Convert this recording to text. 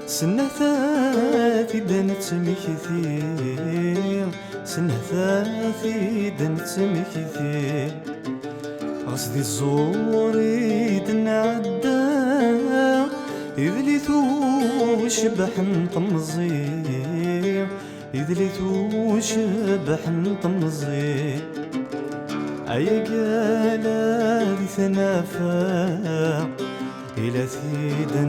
سنة ثاثي دنتمكثير، سنة ثاثي دنتمكثير. غصدي الزوري دنعدى إذ شبح نطمزير، إذ شبح نطمزير. أيا قال ذي ثنافع إلى ثيدن